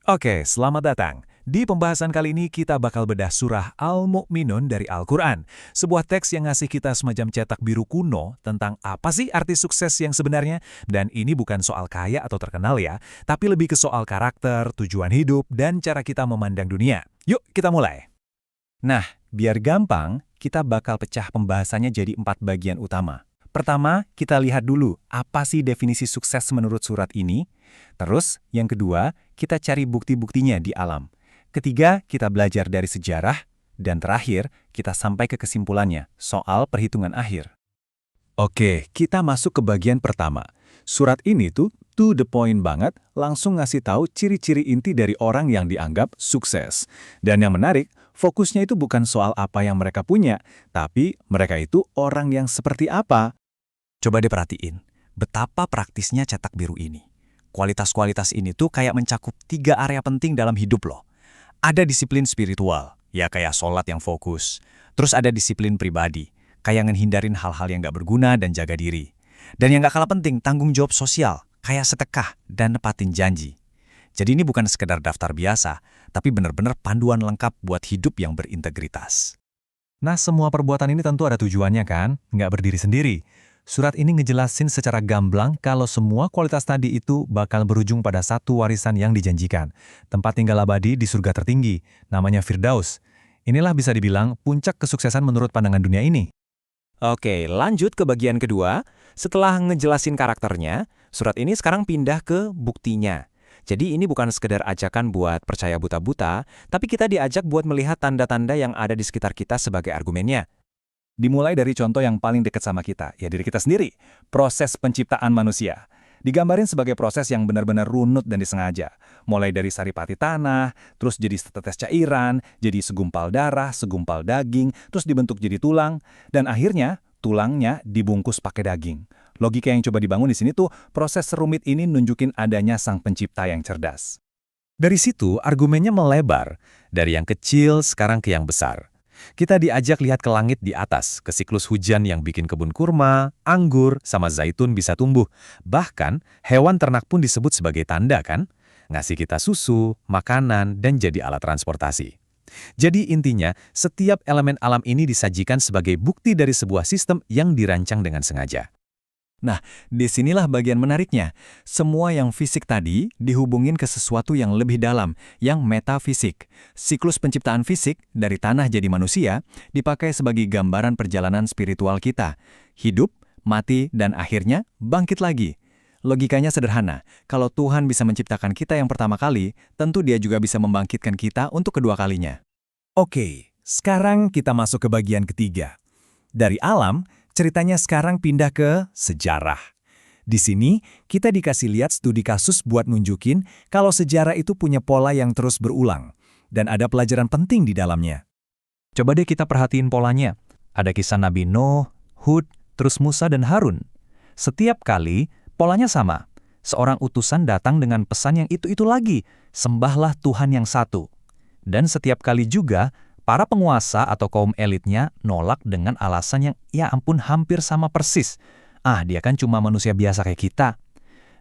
Oke, selamat datang. Di pembahasan kali ini kita bakal bedah surah Al-Mu'minun dari Al-Quran. Sebuah teks yang ngasih kita semacam cetak biru kuno tentang apa sih arti sukses yang sebenarnya. Dan ini bukan soal kaya atau terkenal ya, tapi lebih ke soal karakter, tujuan hidup, dan cara kita memandang dunia. Yuk, kita mulai. Nah, biar gampang, kita bakal pecah pembahasannya jadi 4 bagian utama. Pertama, kita lihat dulu apa sih definisi sukses menurut surat ini. Terus, yang kedua, kita cari bukti-buktinya di alam. Ketiga, kita belajar dari sejarah. Dan terakhir, kita sampai ke kesimpulannya soal perhitungan akhir. Oke, kita masuk ke bagian pertama. Surat ini tuh to the point banget, langsung ngasih tahu ciri-ciri inti dari orang yang dianggap sukses. Dan yang menarik, fokusnya itu bukan soal apa yang mereka punya, tapi mereka itu orang yang seperti apa. Coba deh perhatiin, betapa praktisnya cetak biru ini. Kualitas-kualitas ini tuh kayak mencakup 3 area penting dalam hidup loh. Ada disiplin spiritual, ya kayak sholat yang fokus. Terus ada disiplin pribadi, kayak ngehindarin hal-hal yang gak berguna dan jaga diri. Dan yang gak kalah penting, tanggung jawab sosial, kayak sedekah dan nepatin janji. Jadi ini bukan sekedar daftar biasa, tapi benar-benar panduan lengkap buat hidup yang berintegritas. Nah, semua perbuatan ini tentu ada tujuannya kan? Nggak berdiri sendiri. Surat ini ngejelasin secara gamblang kalau semua kualitas tadi itu bakal berujung pada satu warisan yang dijanjikan. Tempat tinggal abadi di surga tertinggi, namanya Firdaus. Inilah bisa dibilang puncak kesuksesan menurut pandangan dunia ini. Oke, lanjut ke bagian kedua. Setelah ngejelasin karakternya, surat ini sekarang pindah ke buktinya. Jadi ini bukan sekedar ajakan buat percaya buta-buta, tapi kita diajak buat melihat tanda-tanda yang ada di sekitar kita sebagai argumennya. Dimulai dari contoh yang paling dekat sama kita, ya diri kita sendiri, proses penciptaan manusia. Digambarin sebagai proses yang benar-benar runut dan disengaja. Mulai dari saripati tanah, terus jadi setetes cairan, jadi segumpal darah, segumpal daging, terus dibentuk jadi tulang, dan akhirnya tulangnya dibungkus pakai daging. Logika yang coba dibangun di sini tuh, proses serumit ini nunjukin adanya sang pencipta yang cerdas. Dari situ, argumennya melebar, dari yang kecil sekarang ke yang besar. Kita diajak lihat ke langit di atas, ke siklus hujan yang bikin kebun kurma, anggur, sama zaitun bisa tumbuh. Bahkan, hewan ternak pun disebut sebagai tanda kan? Ngasih kita susu, makanan, dan jadi alat transportasi. Jadi intinya, setiap elemen alam ini disajikan sebagai bukti dari sebuah sistem yang dirancang dengan sengaja. Nah, disinilah bagian menariknya. Semua yang fisik tadi dihubungin ke sesuatu yang lebih dalam, yang metafisik. Siklus penciptaan fisik, dari tanah jadi manusia, dipakai sebagai gambaran perjalanan spiritual kita. Hidup, mati, dan akhirnya bangkit lagi. Logikanya sederhana, kalau Tuhan bisa menciptakan kita yang pertama kali, tentu Dia juga bisa membangkitkan kita untuk kedua kalinya. Oke, sekarang kita masuk ke bagian ketiga. Dari alam, ceritanya sekarang pindah ke sejarah. Di sini, kita dikasih lihat studi kasus buat nunjukin kalau sejarah itu punya pola yang terus berulang. Dan ada pelajaran penting di dalamnya. Coba deh kita perhatiin polanya. Ada kisah Nabi Nuh, Hud, terus Musa dan Harun. Setiap kali, polanya sama. Seorang utusan datang dengan pesan yang itu-itu lagi. Sembahlah Tuhan yang satu. Dan setiap kali juga, para penguasa atau kaum elitnya nolak dengan alasan yang ya ampun hampir sama persis. Dia kan cuma manusia biasa kayak kita.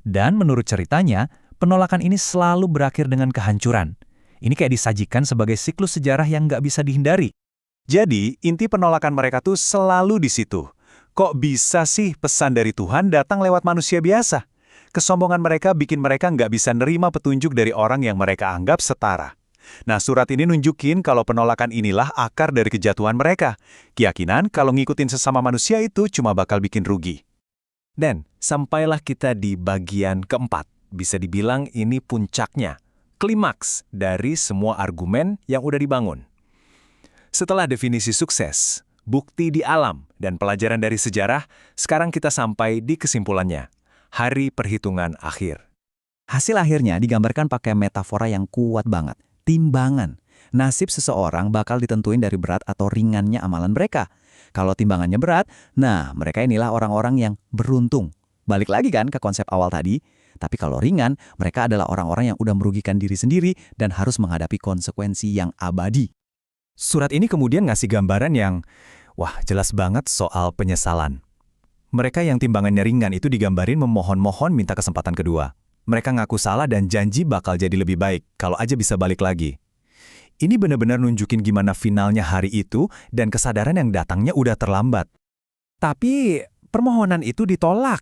Dan menurut ceritanya, penolakan ini selalu berakhir dengan kehancuran. Ini kayak disajikan sebagai siklus sejarah yang nggak bisa dihindari. Jadi, inti penolakan mereka tuh selalu di situ. Kok bisa sih pesan dari Tuhan datang lewat manusia biasa? Kesombongan mereka bikin mereka nggak bisa nerima petunjuk dari orang yang mereka anggap setara. Nah, surat ini nunjukin kalau penolakan inilah akar dari kejatuhan mereka. Keyakinan kalau ngikutin sesama manusia itu cuma bakal bikin rugi. Dan sampailah kita di bagian keempat. Bisa dibilang ini puncaknya, klimaks dari semua argumen yang udah dibangun. Setelah definisi sukses, bukti di alam, dan pelajaran dari sejarah, sekarang kita sampai di kesimpulannya, hari perhitungan akhir. Hasil akhirnya digambarkan pakai metafora yang kuat banget. Timbangan. Nasib seseorang bakal ditentuin dari berat atau ringannya amalan mereka. Kalau timbangannya berat, nah mereka inilah orang-orang yang beruntung. Balik lagi kan ke konsep awal tadi. Tapi kalau ringan, mereka adalah orang-orang yang udah merugikan diri sendiri dan harus menghadapi konsekuensi yang abadi. Surat ini kemudian ngasih gambaran yang, jelas banget soal penyesalan. Mereka yang timbangannya ringan itu digambarin memohon-mohon minta kesempatan kedua. Mereka ngaku salah dan janji bakal jadi lebih baik kalau aja bisa balik lagi. Ini benar-benar nunjukin gimana finalnya hari itu dan kesadaran yang datangnya udah terlambat. Tapi permohonan itu ditolak.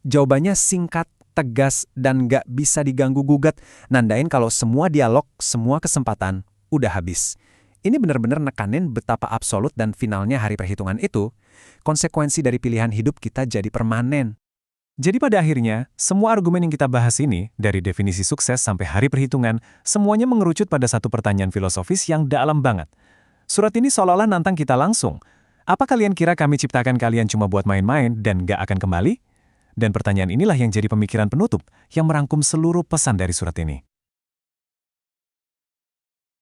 Jawabannya singkat, tegas, dan nggak bisa diganggu-gugat. Nandain kalau semua dialog, semua kesempatan udah habis. Ini benar-benar nekanin betapa absolut dan finalnya hari perhitungan itu. Konsekuensi dari pilihan hidup kita jadi permanen. Jadi pada akhirnya, semua argumen yang kita bahas ini, dari definisi sukses sampai hari perhitungan, semuanya mengerucut pada satu pertanyaan filosofis yang dalam banget. Surat ini seolah-olah nantang kita langsung. Apa kalian kira kami ciptakan kalian cuma buat main-main dan gak akan kembali? Dan pertanyaan inilah yang jadi pemikiran penutup yang merangkum seluruh pesan dari surat ini.